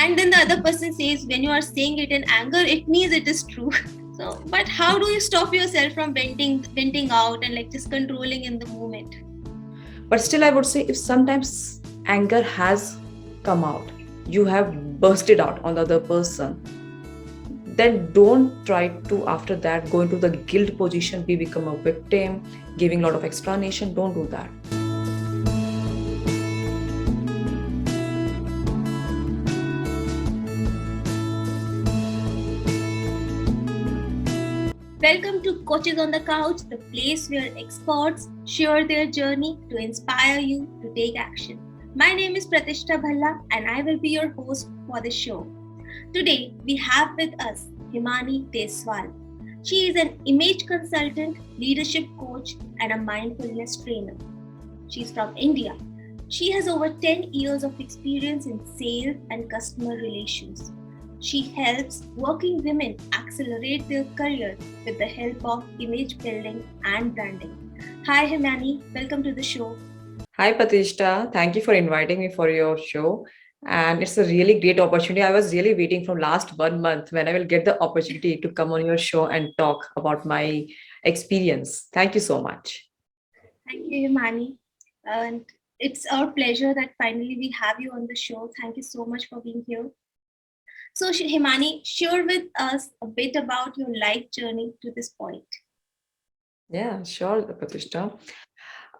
And then the other person says, when you are saying it in anger, it means it is true. So, but how do you stop yourself from venting out and like just controlling in the moment? But still, I would say if sometimes anger has come out, you have bursted out on the other person, then don't try to after that go into the guilt position, be become a victim, giving a lot of explanation. Don't do that. Welcome to Coaches on the Couch, the place where experts share their journey to inspire you to take action. My name is Pratishtha Bhalla and I will be your host for the show. Today we have with us Himani Deswal. She is an image consultant, leadership coach, and a mindfulness trainer. She's from India. She has over 10 years of experience in sales and customer relations. She helps working women accelerate their career with the help of image building and branding. Hi Himani, welcome to the show. Hi, Pratishtha. Thank you for inviting me for your show. And it's a really great opportunity. I was really waiting from last 1 month when I will get the opportunity to come on your show and talk about my experience. Thank you so much. Thank you, Himani. And it's our pleasure that finally we have you on the show. Thank you so much for being here. So, Himani, share with us a bit about your life journey to this point. Yeah, sure, Pratishtha.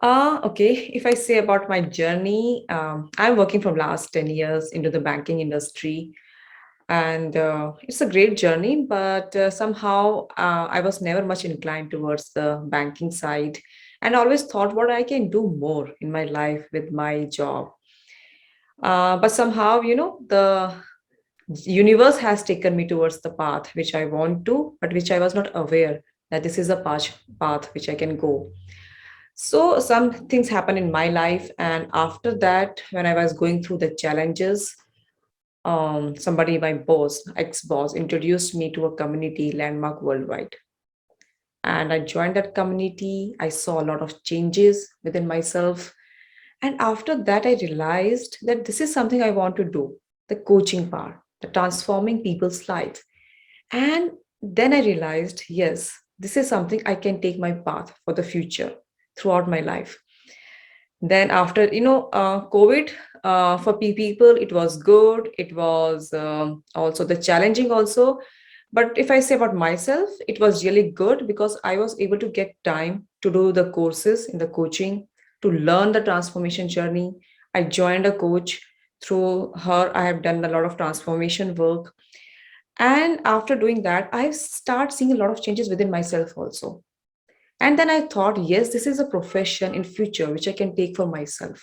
Okay, if I say about my journey, I'm working from last 10 years into the banking industry. And it's a great journey, but somehow I was never much inclined towards the banking side. And I always thought what I can do more in my life with my job. But somehow, the universe has taken me towards the path which I want to, but which I was not aware that this is a path which I can go. So some things happen in my life, and after that, when I was going through the challenges, somebody, my boss, ex-boss, introduced me to a community landmark worldwide. And I joined that community. I saw a lot of changes within myself. And after that, I realized that this is something I want to do, the coaching part, the transforming people's life. And then I realized, yes, this is something I can take my path for the future throughout my life. Then after, COVID, for people, it was good. It was also the challenging also. But if I say about myself, it was really good because I was able to get time to do the courses in the coaching, to learn the transformation journey. I joined a coach. Through her, I have done a lot of transformation work. And after doing that, I start seeing a lot of changes within myself also. And then I thought, yes, this is a profession in future which I can take for myself.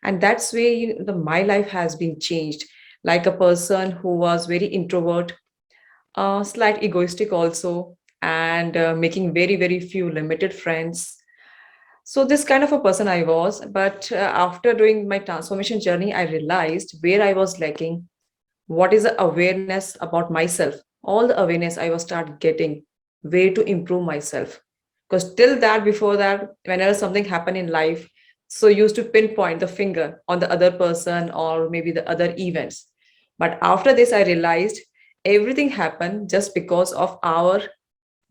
And that's where my life has been changed. Like a person who was very introvert, slight egoistic also, and making very very few limited friends. So this kind of a person I was. But after doing my transformation journey, I realized where I was lacking, what is the awareness about myself, all the awareness I was start getting, way to improve myself. Because till that, before that, whenever something happened in life, so used to pinpoint the finger on the other person or maybe the other events. But after this, I realized everything happened just because of our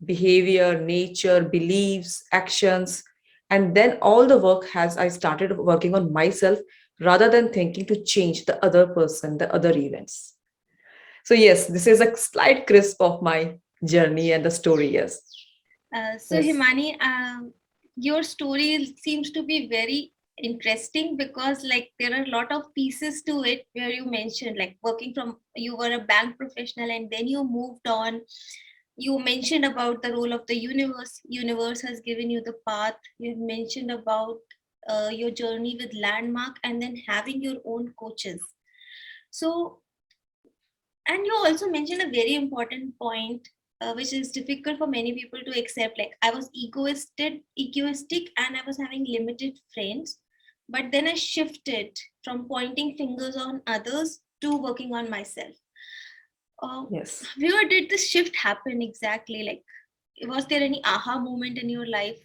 behavior, nature, beliefs, actions. And then all the work has I started working on myself rather than thinking to change the other person, the other events. So yes, this is a slight crisp of my journey and the story. Yes. So, Yes. Himani, your story seems to be very interesting because like there are a lot of pieces to it where you mentioned like working from you were a bank professional and then you moved on. You mentioned about the role of the universe has given you the path. You mentioned about your journey with landmark and then having your own coaches. So, and you also mentioned a very important point, which is difficult for many people to accept. Like I was egoistic, and I was having limited friends. But then I shifted from pointing fingers on others to working on myself. Uh, Yes. where did this shift happen exactly? Like, was there any aha moment in your life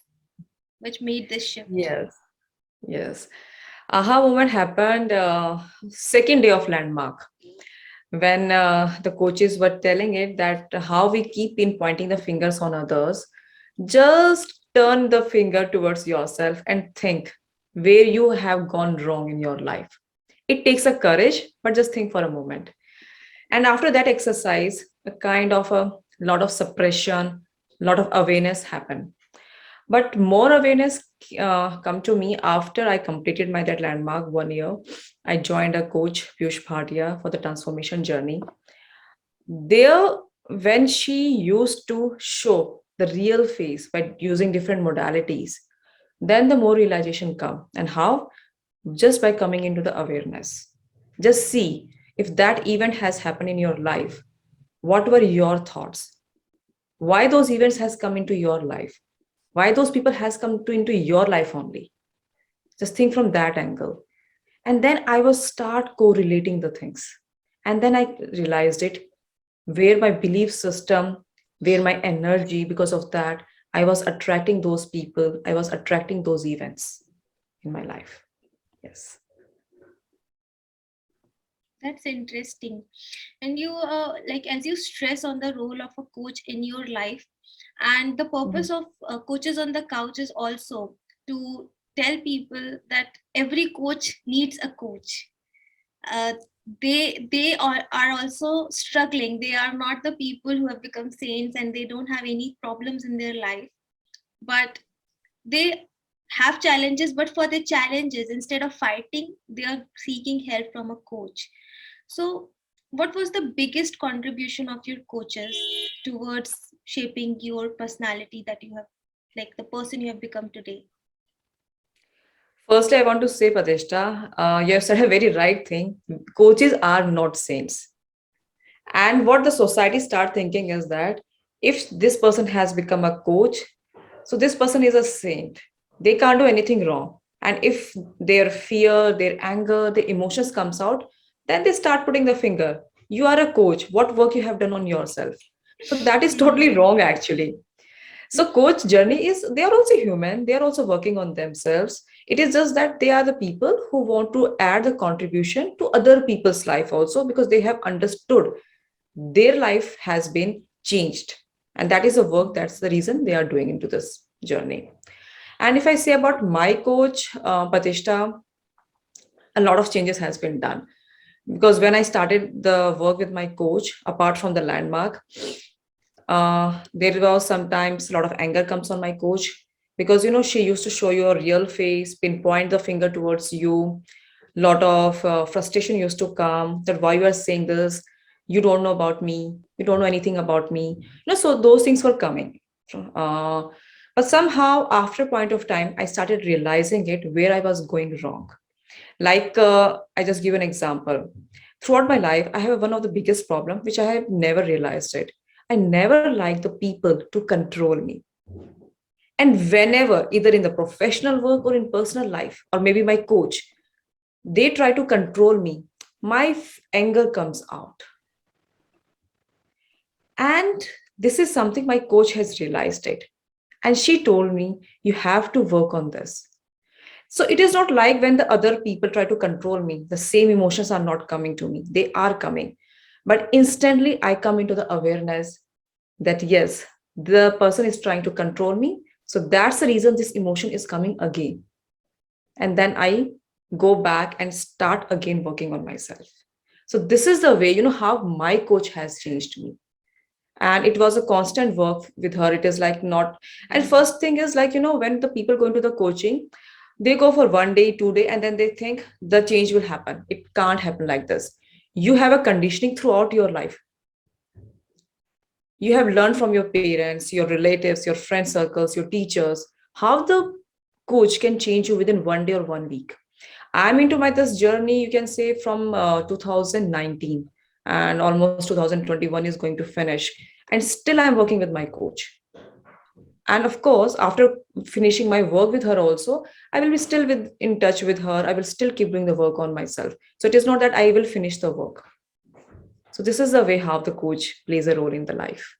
which made this shift? Yes. Yes. Aha moment happened second day of landmark. when the coaches were telling it that how we keep pinpointing the fingers on others, just turn the finger towards yourself and think where you have gone wrong in your life. It takes a courage, but just think for a moment. And after that exercise, a kind of a lot of suppression, lot of awareness happened. But more awareness come to me after I completed my that landmark 1 year. I joined a coach, Piyush Bhatia, for the transformation journey. There, when she used to show the real face by using different modalities, then the more realization come. And how? Just by coming into the awareness. Just see if that event has happened in your life. What were your thoughts? Why those events has come into your life? Why those people has come to into your life only? Just think from that angle. And then I was start correlating the things. And then I realized it where my belief system, where my energy, because of that, I was attracting those people, I was attracting those events in my life. Yes. That's interesting. And you like, as you stress on the role of a coach in your life, and the Mhm. purpose of coaches on the couch is also to tell people that every coach needs a coach. uh, they are also struggling. They are not the people who have become saints and they don't have any problems in their life, but they have challenges. But for the challenges, instead of fighting, they are seeking help from a coach. So what was the biggest contribution of your coaches towards shaping your personality, that you have, like the person you have become today? Firstly, I want to say, Pratishtha, you have said a very right thing. Coaches are not saints. And what the society start thinking is that if this person has become a coach, so this person is a saint. They can't do anything wrong. And if their fear, their anger, their emotions comes out, then they start putting the finger. You are a coach. What work you have done on yourself? So that is totally Hmm. wrong, actually. So coach journey is they are also human. They are also working on themselves. It is just that they are the people who want to add the contribution to other people's life also because they have understood their life has been changed, and that is a work, that's the reason they are doing into this journey. And if I say about my coach, Patishta, a lot of changes has been done because when I started the work with my coach, apart from the landmark, there was sometimes a lot of anger comes on my coach because she used to show your real face, pinpoint the finger towards you. Lot of frustration used to come that why you are saying this, you don't know about me, you don't know anything about me, so those things were coming. uh, but somehow after a point of time I started realizing it where I was going wrong. Like I just give an example. Throughout my life I have one of the biggest problem which I have never realized it. I never like the people to control me. And whenever, either in the professional work or in personal life, or maybe my coach, they try to control me, my anger comes out. And this is something my coach has realized it. And she told me, you have to work on this. So it is not like when the other people try to control me, the same emotions are not coming to me. They are coming. But instantly I come into the awareness that yes, the person is trying to control me. So that's the reason this emotion is coming again. And then I go back and start again working on myself. So this is the way, how my coach has changed me. And it was a constant work with her. It is like not, and first thing is like, when the people go into the coaching, they go for 1 day, 2 day, and then they think the change will happen. It can't happen like this. You have a conditioning throughout your life. You have learned from your parents, your relatives, your friend circles, your teachers, how the coach can change you within 1 day or 1 week. I'm into my this journey, you can say from 2019, and almost 2021 is going to finish, and still I'm working with my coach. And of course, after finishing my work with her, also, I will be still in touch with her. I will still keep doing the work on myself. So it is not that I will finish the work. So this is the way how the coach plays a role in the life.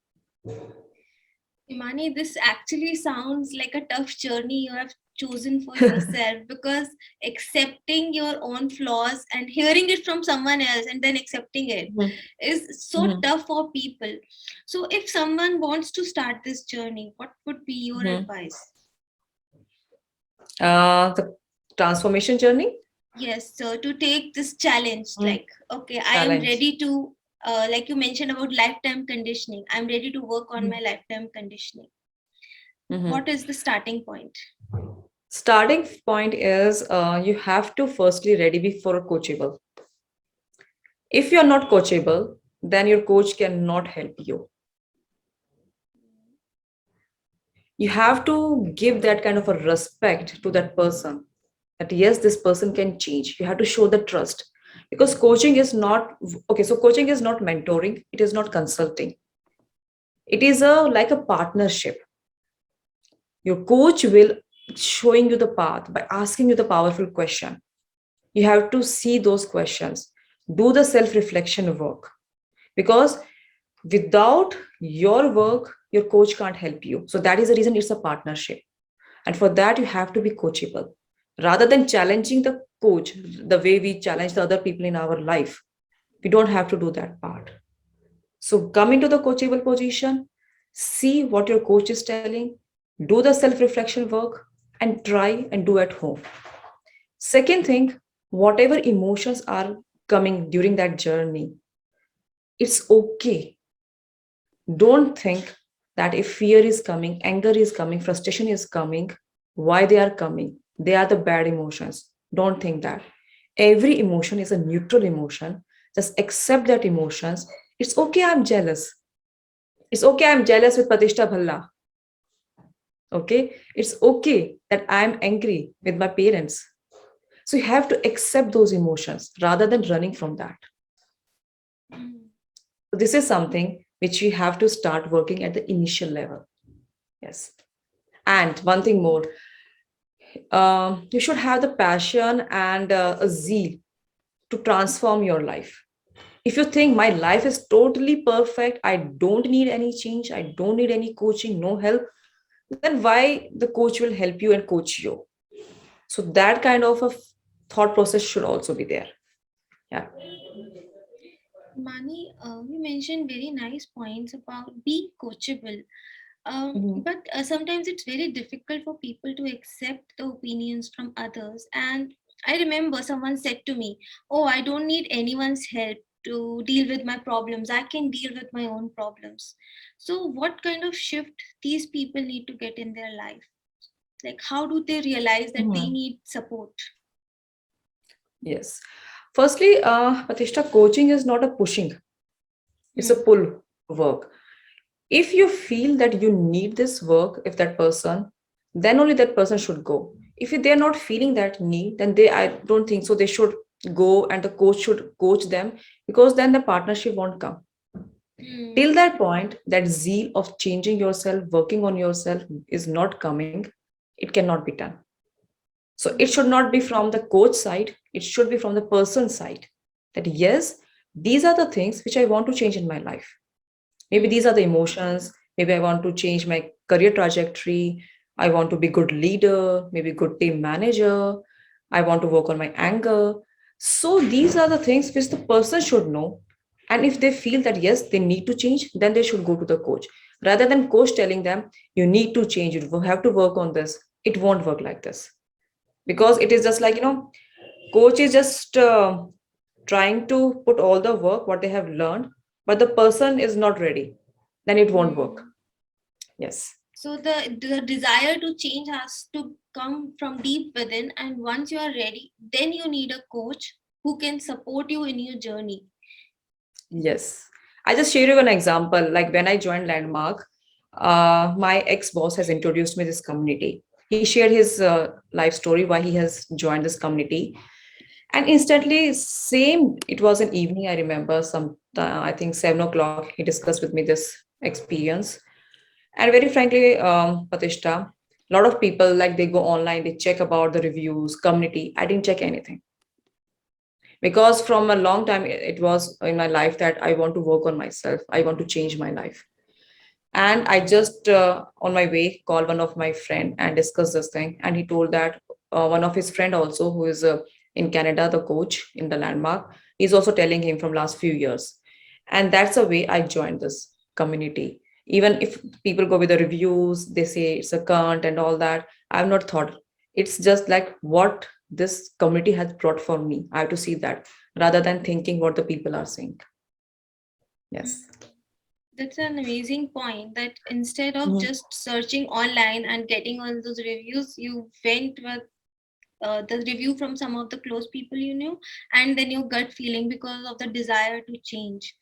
Imani, this actually sounds like a tough journey you have chosen for yourself, because accepting your own flaws and hearing it from someone else and then accepting it Mhm, is so mhm, tough for people. So, if someone wants to start this journey, what would be your mhm. advice? The transformation journey. Yes, so to take this challenge, Mhm. like, okay, I am Challenge. ready to, like you mentioned about lifetime conditioning, I'm ready to work on my Mhm, lifetime conditioning. mhm. What is the starting point? Starting point is you have to firstly ready before coachable. If you're not coachable, then your coach cannot help you. You have to give that kind of a respect to that person, that yes, this person can change. You have to show the trust, because coaching is not okay. So coaching is not mentoring, it is not consulting, it is a like a partnership. Your coach will showing you the path by asking you the powerful question. You have to see those questions, do the self reflection work, because without your work your coach can't help you. So that is the reason it's a partnership. And for that, you have to be coachable. Rather than challenging the coach the way we challenge the other people in our life, we don't have to do that part. So come into the coachable position, see what your coach is telling, do the self reflection work, and try and do at home. Second thing, whatever emotions are coming during that journey, it's okay. Don't think that if fear is coming, anger is coming, frustration is coming, why they are coming? They are the bad emotions. Don't think that. Every emotion is a neutral emotion. Just accept that emotions. It's okay, I'm jealous. It's okay, I'm jealous with Pratishtha Bhalla. Okay? It's okay that I'm angry with my parents. So you have to accept those emotions rather than running from that. Mm. So this is something which you have to start working at the initial level. Yes. And one thing more, you should have the passion and a zeal to transform your life. If you think my life is totally perfect, I don't need any change, I don't need any coaching, no help, then why the coach will help you and coach you? So that kind of a thought process should also be there. Yeah. Mani, you mentioned very nice points about being coachable. Mhm. But sometimes it's very difficult for people to accept the opinions from others. And I remember someone said to me, "Oh, I don't need anyone's help to deal with my problems. I can deal with my own problems." So, what kind of shift these people need to get in their life? Like, how do they realize that they Mhm. need support? Yes. Firstly, Pratishtha, coaching is not a pushing, it's a Hmm. pull work. If you feel that you need this work, if that person, then only that person should go. If they're not feeling that need, then they, I don't think so, they should go and the coach should coach them, because then the partnership won't come. Hmm. Till that point, that zeal of changing yourself, working on yourself is not coming, it cannot be done. So it should Hmm. not be from the coach side, it should be from the person side, that yes, these are the things which I want to change in my life. Maybe these Hmm. are the emotions. Maybe I want to change my career trajectory. I want to be good leader, maybe good team manager. I want to work on my anger. So these are the things which the person should know. And if they feel that yes, they need to change, then they should go to the coach. Rather than coach telling them, you need to change, you have to work on this. It won't work like this. Because it is Hmm. just like, coach is just trying to put all the work, what they have learned, but the person is not ready, then it won't work. Hmm. Yes. So the desire to change has to come from deep within, and once you are ready, then you need a coach who can support you in your journey. Yes. I just share you an example. Like when I joined Landmark, my ex-boss has introduced me this community. He shared his life story, why he has joined this community. And instantly, same, it was an evening, I remember, some, I think 7 o'clock, he discussed with me this experience. And very frankly, Pratishtha, a lot of people, like they go online, they check about the reviews, community. I didn't check anything, because from a long time it was in my life that I want to work on myself. I want to change my life. And I just on my way called one of my friend and discussed this thing, and he told that one of his friend also who is in Canada, the coach in the landmark, is also telling him from last few years. And that's the way I joined this community. Even if people go with the reviews, they say it's a cunt and all that, I've not thought. It's just like what this community has brought for me. I have to see that rather than thinking what the people are saying. Yes. That's an amazing point, that instead of Mhm. just searching online and getting all those reviews, you went with the review from some of the close people you knew, and then your gut feeling because of the desire to change.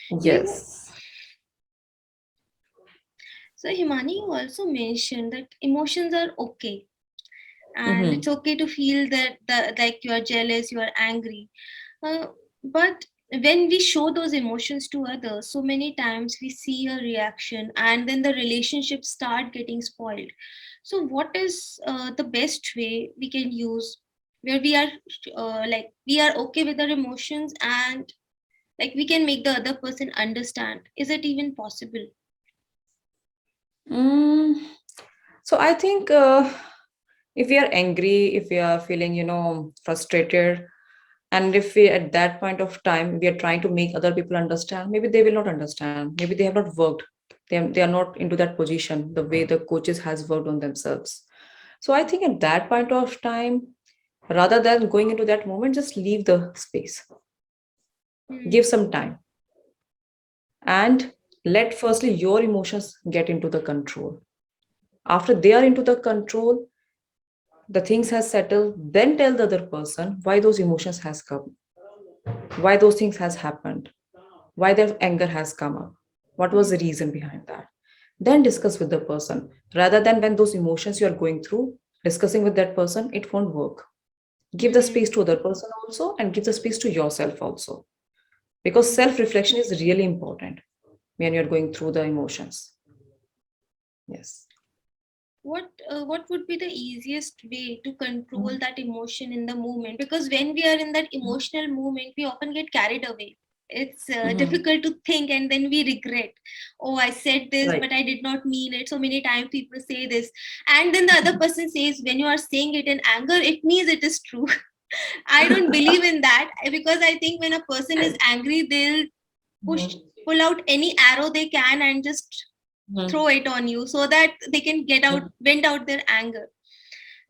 You Yes. So Himani, you also mentioned that emotions are okay, and it's Mm-hmm. okay to feel that like you are jealous, you are angry. But when we show those emotions to others, so many times we see a reaction, and then the relationships start getting spoiled. So, what is the best way we can use where we are like we are okay with our emotions, and like we can make the other person understand? Is it even possible? Mm, so I think if we are angry, if we are feeling, frustrated, and if we at that point of time we are trying to make other people understand, maybe they will not understand. Maybe they have not worked. They are not into that position the way the coaches has worked on themselves. So I think at that point of time, rather than going into that moment, just leave the space, give Hmm. some time, and let firstly your emotions get into the control. After they are into the control, the things has settled, then tell the other person why those emotions has come, why those things has happened, why their anger has come up, what was the Hmm. reason behind that. Then discuss with the person, rather than when those emotions you are going through, discussing with that person, it won't work. Give the space Hmm. to other person also, and give the space to yourself also, because self reflection is really important when you're going through the emotions. Yes. What would be the easiest way to control Mhm. that emotion in the moment? Because when we are in that emotional moment, we often get carried away. It's Mhm. difficult to think, and then we regret. Oh, I said this, Right. but I did not mean it. So many times people say this, and then the other person says, when you are saying it in anger, it means it is true. I don't believe in that, because I think when a person is angry, they'll push Mhm. pull out any arrow they can and just Mhm. throw it on you so that they can vent out their anger.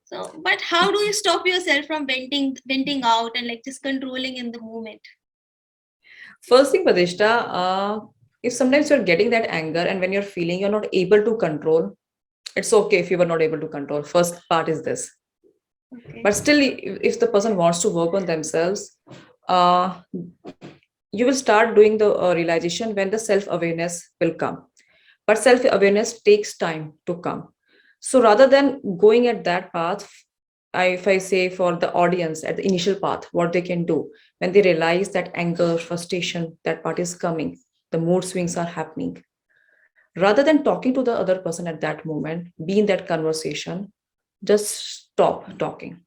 So, but how do you stop yourself from venting out and like just controlling in the moment? First thing, Padishta, if sometimes you're getting that anger and when you're feeling you're not able to control, it's okay if you were not able to control. First part is this. Okay. But still, if the person wants to work on themselves, uh, you will start doing the realization when the self awareness will come. But self awareness takes time to come. So rather than going at that path, if I say for the audience at the initial path, what they can do when they realize that anger, frustration, that part is coming, the mood swings are happening. Rather than talking to the other person at that moment, be in that conversation, just stop talking.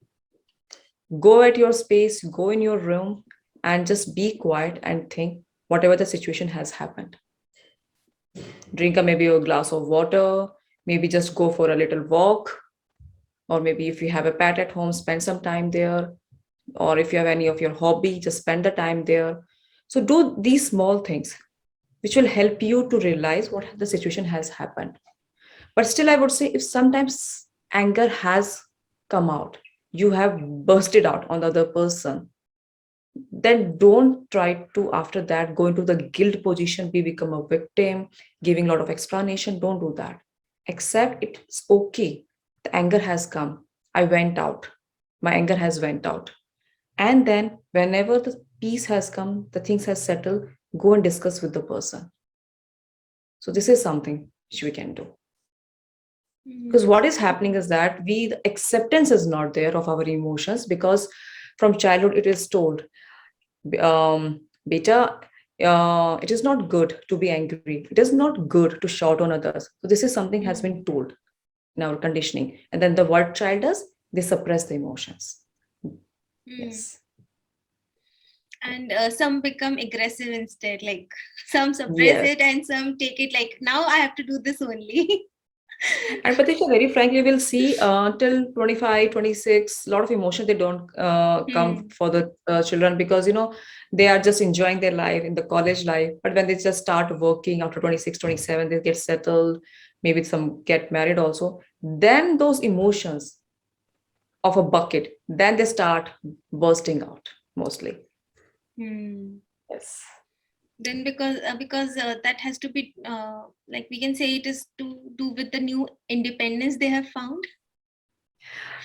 Go at your space, go in your room, and just be quiet and think whatever the situation has happened. Drink a maybe a glass of water, maybe just go for a little walk, or maybe if you have a pet at home, spend some time there, or if you have any of your hobby, just spend the time there. So do these small things which will help you to realize what the situation has happened. But still, I would say if sometimes anger has come out, you have bursted out on the other person, then don't try to after that go into the guilt position, be become a victim, giving a lot of explanation. Don't do that. Accept it's okay. The anger has come. I went out. My anger has went out. And then whenever the peace has come, the things has settled, go and discuss with the person. So this is something which we can do. Because Hmm. what is happening is that we the acceptance is not there of our emotions, because from childhood it is told, beta, it is not good to be angry. It is not good to shout on others. So this is something has been told in our conditioning. And then the what child does, they suppress the emotions. Hmm. Yes. And some become aggressive instead, like some suppress Yes. it and some take it like, now I have to do this only. And Pratisha, very frankly, we'll see till 25, 26, a lot of emotion they don't come Hmm. for the children because, they are just enjoying their life in the college life. But when they just start working after 26, 27, they get settled, maybe some get married also. Then those emotions of a bucket, then they start bursting out mostly. Hmm. Yes. Then because that has to be like, we can say it is to do with the new independence they have found.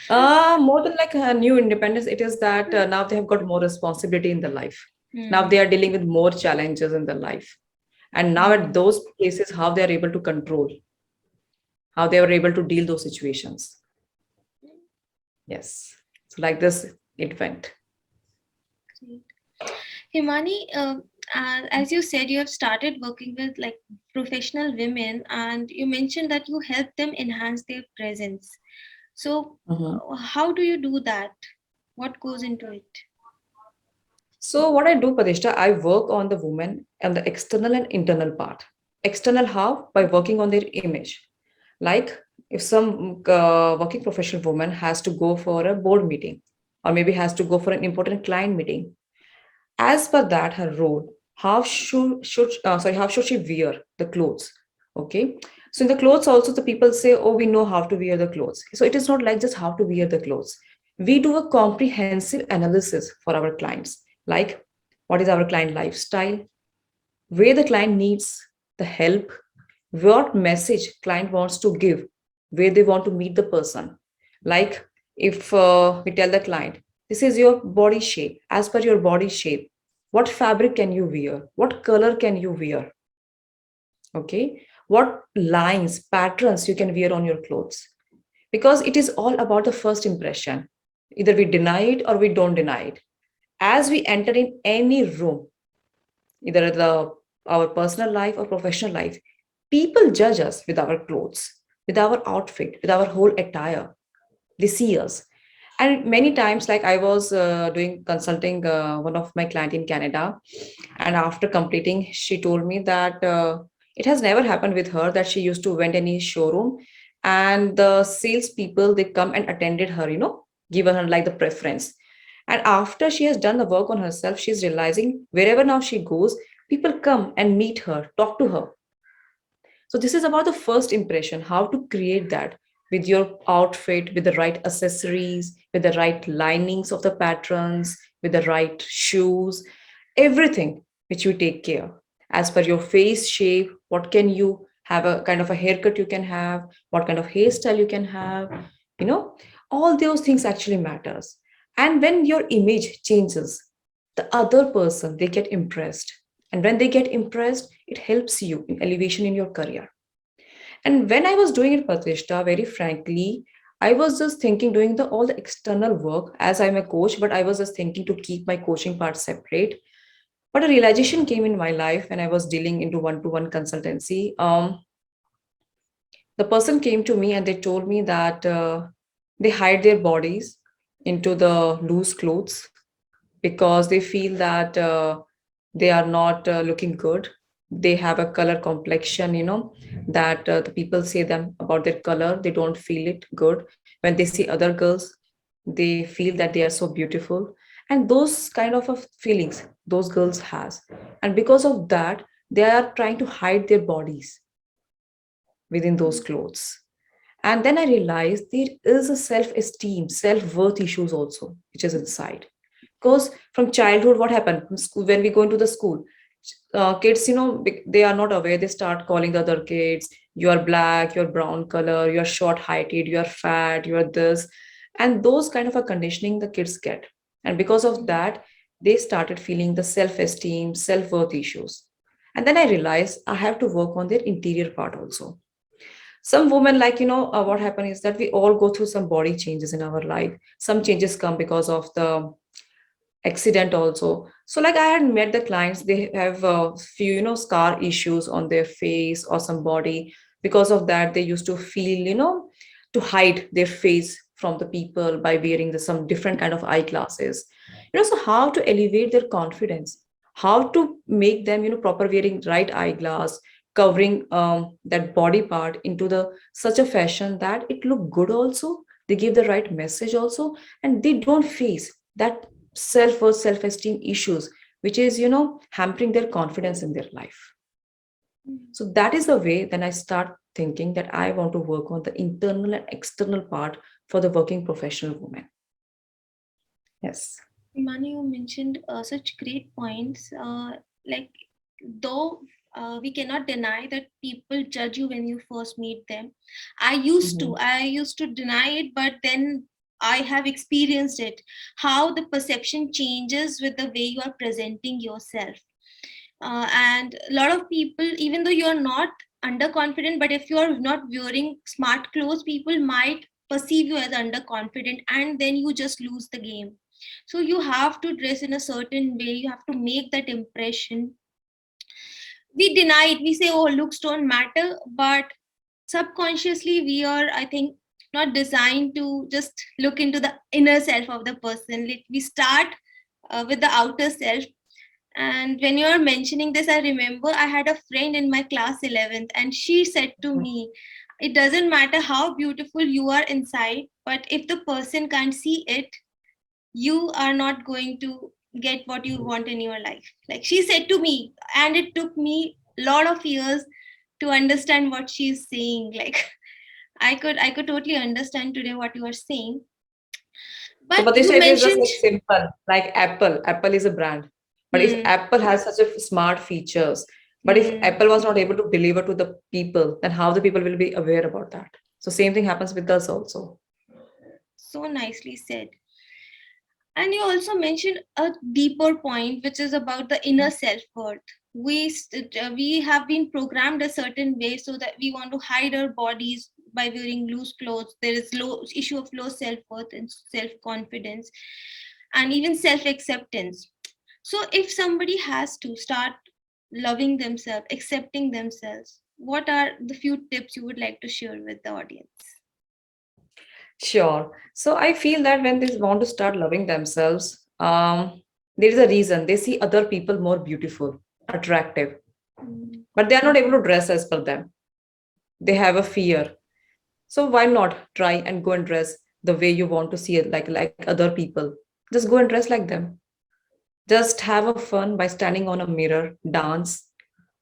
More than like a new independence, it is that now they have got more responsibility in their life. Now they Hmm. are dealing with more challenges in their life. And now at Hmm. those places, how they are able to control, how they are able to deal those situations. Yes. So like this, it went. Great. Himani, as you said, you have started working with like professional women, and you mentioned that you help them enhance their presence. So, Mhm. how do you do that? What goes into it? So what I do, Padishta, I work on the woman and the external and internal part. External how? By working on their image. Like if some working professional woman has to go for a board meeting or maybe has to go for an important client meeting, as per that her role, how should she wear the clothes? Okay, so in the clothes also the people say, oh, we know how to wear the clothes. So it is not like just how to wear the clothes. We do a comprehensive analysis for our clients, like what is our client lifestyle, where the client needs the help, what message client wants to give, where they want to meet the person. Like if we tell the client, this is your body shape, as per your body shape, what fabric can you wear, what color can you wear, okay, what lines, patterns you can wear on your clothes, because it is all about the first impression. Either we deny it or we don't deny it. As we enter in any room, either our personal life or professional life, people judge us with our clothes, with our outfit, with our whole attire. They see us. And many times, like I was doing consulting one of my client in Canada, and after completing, she told me that it has never happened with her that she used to went any showroom, and the sales people they come and attended her, given her like the preference. And after she has done the work on herself, she's realizing wherever now she goes, people come and meet her, talk to her. So this is about the first impression, how to create that with your outfit, with the right accessories, with the right linings of the patterns, with the right shoes, everything which you take care. As per your face shape, what can you have, a kind of a haircut you can have, what kind of hairstyle you can have, you know, all those things actually matters. And when your image changes, the other person they get impressed, and when they get impressed, it helps you in elevation in your career. And when I was doing it, Pratishtha, very frankly, I was just thinking doing the all the external work as I'm a coach, but I was just thinking to keep my coaching part separate. But a realization came in my life when I was dealing into one-to-one consultancy. The person came to me and they told me that they hide their bodies into the loose clothes because they feel that they are not looking good. They have a color complexion, that the people say them about their color, they don't feel it good. When they see other girls, they feel that they are so beautiful. And those kind of feelings those girls has. And because of that, they are trying to hide their bodies within those clothes. And then I realized there is a self-esteem, self-worth issues also, which is inside. Because from childhood, what happened from school, when we go into the school, kids, they are not aware. They start calling the other kids, you are black, you're brown color, you're short heighted, you're fat, you're this. And those kind of a conditioning the kids get. And because of that, they started feeling the self-esteem, self-worth issues. And then I realized I have to work on their interior part also. Some women, like, what happened is that we all go through some body changes in our life. Some changes come because of the accident also. So like I had met the clients, they have a few, scar issues on their face or some body. Because of that, they used to feel, to hide their face from the people by wearing some different kind of eyeglasses. So how to elevate their confidence, how to make them, proper wearing right eyeglass, covering that body part into the such a fashion that it look good also, they give the right message also, and they don't face that self-worth, self-esteem issues, which is, hampering their confidence in their life. Mm. So that is the way then I start thinking that I want to work on the internal and external part for the working professional woman. Yes. Manu, you mentioned such great points. Like, though we cannot deny that people judge you when you first meet them. Mhm. I used to deny it, but then I have experienced it. How the perception changes with the way you are presenting yourself. And a lot of people, even though you are not underconfident, but if you are not wearing smart clothes, people might perceive you as underconfident, and then you just lose the game. So you have to dress in a certain way, you have to make that impression. We deny it, we say, oh, looks don't matter, but subconsciously we are, I think, not designed to just look into the inner self of the person. We start with the outer self. And when you are mentioning this, I remember I had a friend in my class 11th, and she said to me, it doesn't matter how beautiful you are inside, but if the person can't see it, you are not going to get what you want in your life. Like she said to me, and it took me a lot of years to understand what she's saying. Like I could totally understand today what you are saying. So, But Pratishtha, you it is just mentioned, like simple, like Apple. Apple is a brand. But if hmm, Apple has such a smart features, but if hmm, Apple was not able to deliver to the people, then how the people will be aware about that? So same thing happens with us also. so nicely said. And you also mentioned a deeper point, which is about the inner self worth. We have been programmed a certain way so that we want to hide our bodies by wearing loose clothes. There is low issue of low self worth and self confidence, and even self acceptance. So, if somebody has to start loving themselves, accepting themselves, what are the few tips you would like to share with the audience? Sure. So I feel that when they want to start loving themselves, there is a reason they see other people more beautiful, attractive, Mm, but they are not able to dress as per them. They have a fear. So why not try and go and dress the way you want to see it, like other people? Just go and dress like them. Just have a fun by standing on a mirror, dance,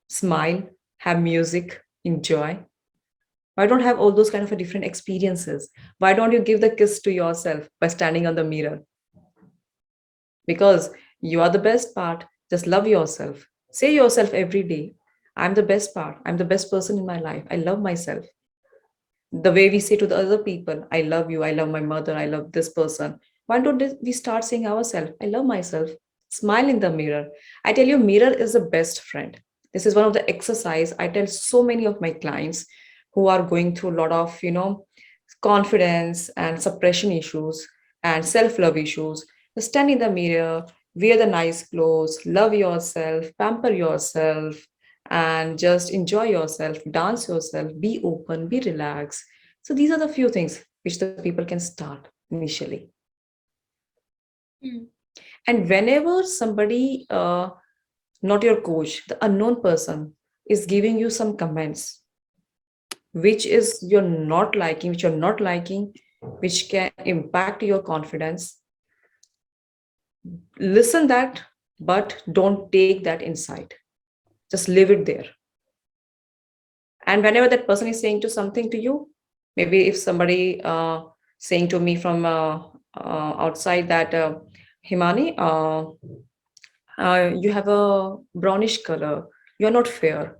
smile, have music, enjoy. Why don't have all those kind of a different experiences? Why don't you give the kiss to yourself by standing on the mirror? Because you are the best part. Just love yourself. Say yourself every day, I'm the best part. I'm the best person in my life. I love myself. The way we say to the other people, I love you, I love my mother, I love this person. Why don't we start saying ourselves, I love myself? Smile in the mirror. I tell you, mirror is the best friend. This is one of the exercise I tell so many of my clients who are going through a lot of confidence and suppression issues and self-love issues. Just stand in the mirror, wear the nice clothes, love yourself, pamper yourself, and just enjoy yourself, dance yourself, be open, be relaxed. So these are the few things which the people can start initially. mm, And whenever somebody, not your coach, the unknown person is giving you some comments, which you're not liking, which can impact your confidence, listen that, but don't take that inside. Just leave it there. And whenever that person is saying to something to you, maybe if somebody saying to me from outside that Himani, you have a brownish color, you're not fair.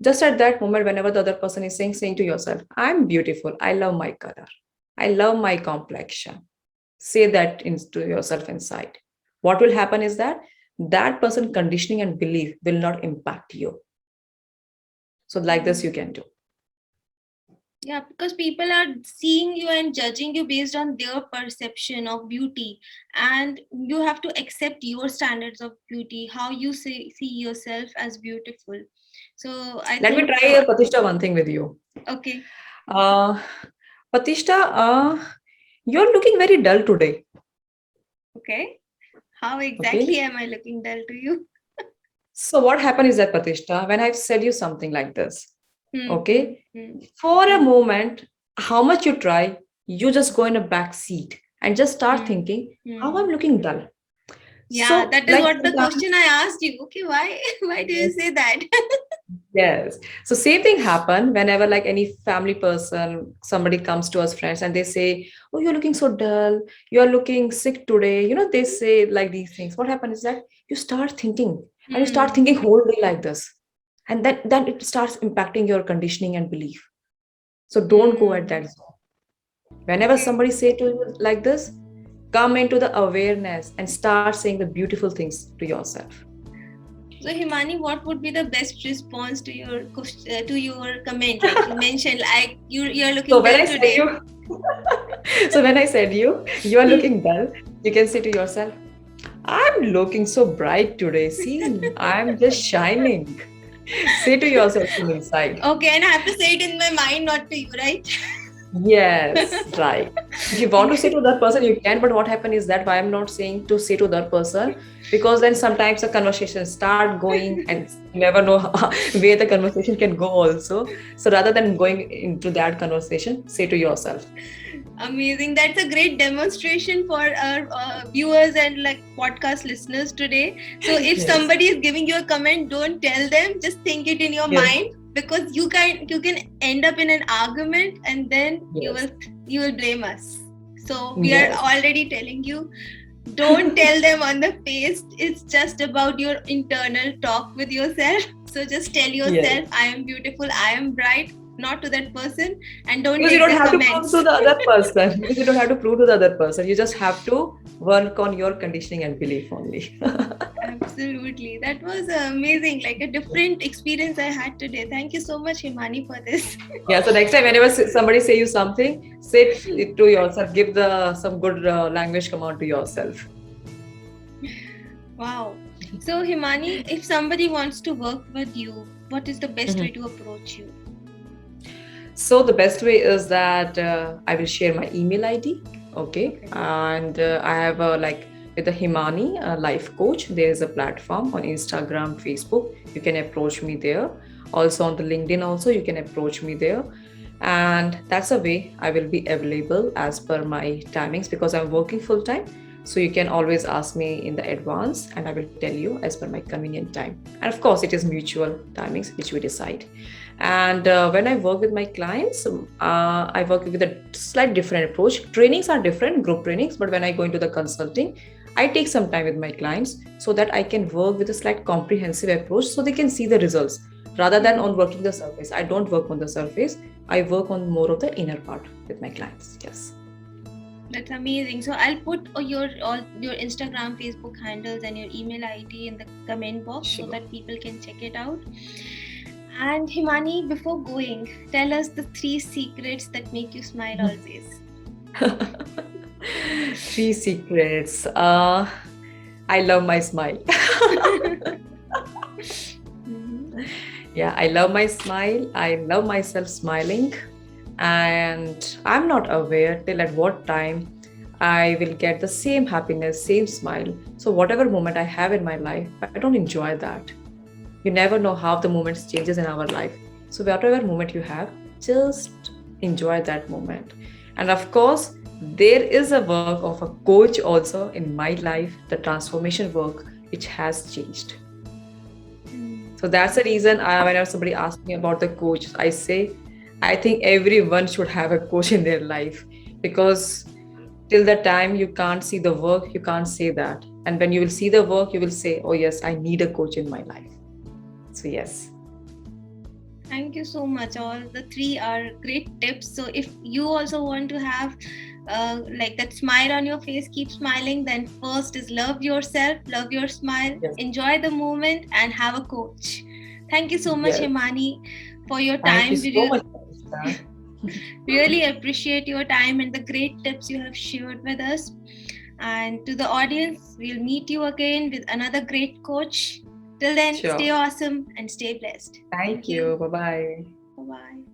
Just at that moment, whenever the other person is saying to yourself, I'm beautiful, I love my color, I love my complexion, say that into yourself inside. What will happen is that that person conditioning and belief will not impact you. So like this mm. you can do. Yeah, because people are seeing you and judging you based on their perception of beauty, and you have to accept your standards of beauty, how you see yourself as beautiful. So I Let me think, try, Pratishtha, one thing with you. okay, Uh, Pratishtha, you're looking very dull today. okay. How Okay. exactly am I looking dull to you? So what happened is that, Pratishtha, when I've said you something like this, Hmm, hmm, okay, hmm, for a moment, how much you try, you just go in a back seat and just start hmm, thinking, how hmm. I'm looking dull. Yeah, So, that is like what the sometimes, question I asked you. Okay, why? Why do you say that? yes. So same thing happen whenever like any family person, somebody comes to us friends and they say, "Oh, you're looking so dull. You're looking sick today." You know, they say like these things. What happens is that you start thinking and you start Hmm. thinking whole day like this, and then it starts impacting your conditioning and belief. So don't go at that Hmm. zone. Whenever Okay. somebody say to you like this, come into the awareness and start saying the beautiful things to yourself. So Himani, what would be the best response to your to your comment? Like you mentioned, like you're So looking when dull I said today. you, so when I said you are Hmm. looking dull, you can say to yourself, I'm looking so bright today. See, I'm just shining. Say to yourself from inside. Okay, and I have to say it in my mind, not to you, right? Yes, right. If you want to say to that person, you can. But what happened is that why I'm not saying to say to that person, because then sometimes the conversation start going and you never know where the conversation can go also. So rather than going into that conversation, say to yourself. Amazing. That's a great demonstration for our viewers and like podcast listeners today. So if Yes. somebody is giving you a comment, don't tell them. Just think it in your Yes. mind, because you can end up in an argument, and then Yes. you will blame us. So we are Yes. already telling you, don't tell them on the face. It's just about your internal talk with yourself. So just tell Yes. yourself, I am beautiful, I am bright, not to that person, and don't Because you take don't the have to prove to comments. the other person. Because you don't have to prove to the other person. You just have to work on your conditioning and belief only. Absolutely. That was amazing. Like a different experience I had today. Thank you so much, Himani, for this. Yeah, so next time whenever somebody say you something, say it to yourself. Give the some good language command to yourself. Wow. So, Himani, if somebody wants to work with you, what is the best way Mhm. to approach you? So the best way is that I will share my email ID. Okay, Okay. and I have like with the Himani life coach. There is a platform on Instagram, Facebook. You can approach me there. Also on the LinkedIn, also you can approach me there. And that's a way I will be available as per my timings because I'm working full time. So you can always ask me in the advance and I will tell you as per my convenient time. And of course, it is mutual timings which we decide. And when I work with my clients, I work with a slight different approach. Trainings are different, group trainings, but when I go into the consulting, I take some time with my clients so that I can work with a slight comprehensive approach so they can see the results rather than on Hmm. working the surface. I don't work on the surface. I work on more of the inner part with my clients. Yes. That's amazing. So I'll put all your Instagram, Facebook handles, and your email ID in the comment box so Sure. that people can check it out. And Himani, before going, tell us the three secrets that make you smile always. Three secrets. I love my smile. Mhm. Yeah, I love my smile. I love myself smiling. And I'm not aware till at what time I will get the same happiness, same smile. So, whatever moment I have in my life, I don't enjoy that. You never know how the moments changes in our life. So, whatever moment you have, just enjoy that moment. And of course, there is a work of a coach also in my life, the transformation work, which has changed. So that's the reason whenever somebody asks me about the coach, I say, I think everyone should have a coach in their life because till the time you can't see the work, you can't say that. And when you will see the work, you will say, oh, yes, I need a coach in my life. So, yes. Thank you so much. All the three are great tips. So if you also want to have like that smile on your face, keep smiling, then first is love yourself, love your smile, Yes. enjoy the moment, and have a coach. Thank you so much, Yes. Himani, for your Thank you time. so much, Pratishtha. Really appreciate your time and the great tips you have shared with us. And to the audience, we'll meet you again with another great coach. Till then, stay Sure. awesome and stay blessed. Thank Thank you. you. Bye bye. Bye bye.